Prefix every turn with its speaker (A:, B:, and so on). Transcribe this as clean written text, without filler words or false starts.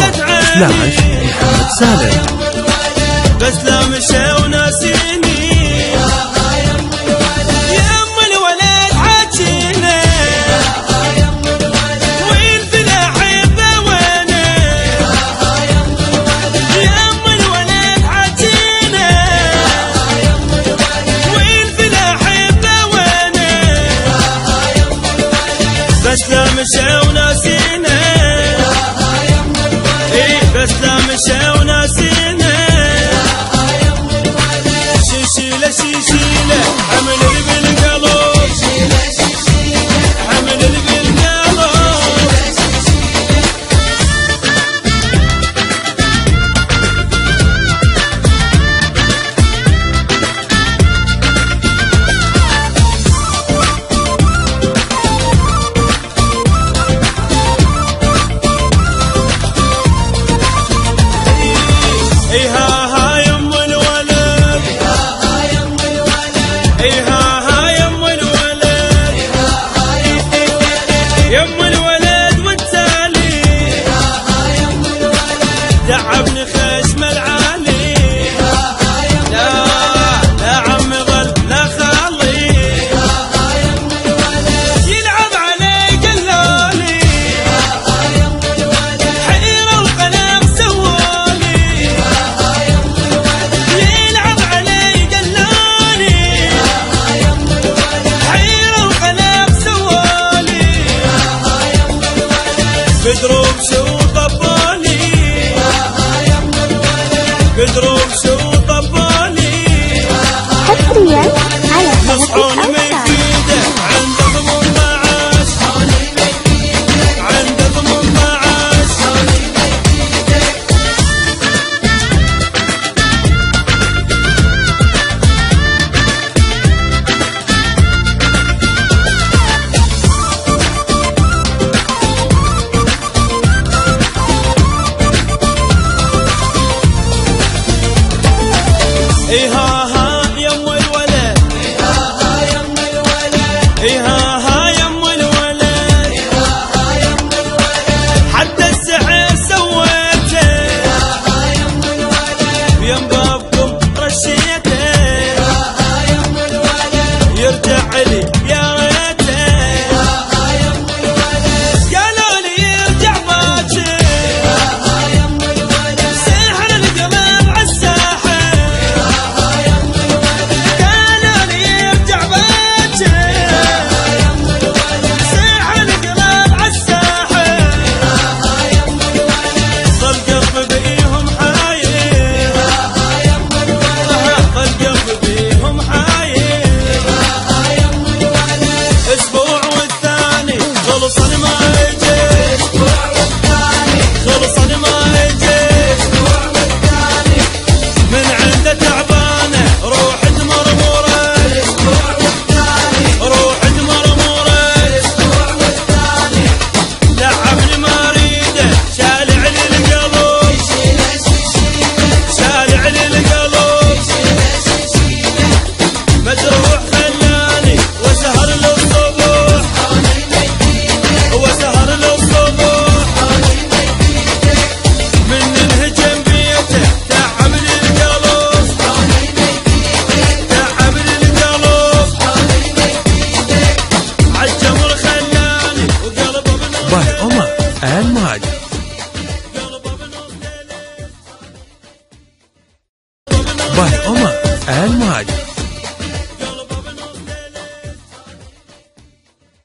A: facebook.com/محمد سالم.
B: بس لا مشى وناسيني يا ام الولد حاجينا وين فلاحب وينه يا ام الولد حاجينا وين فلاحب وينه بس لا مشى وناسينا بس لا مشى وناسينا شيشيله شيشيله حمل اللي بالقلب حمل اللي بالقلب تعبني خشم العالي لا لا عمي ظل لا خالي يلعب علي قلالي حيرة القلب سوالي يلعب علي قلالي حيرة القلب سوالي بدروب شو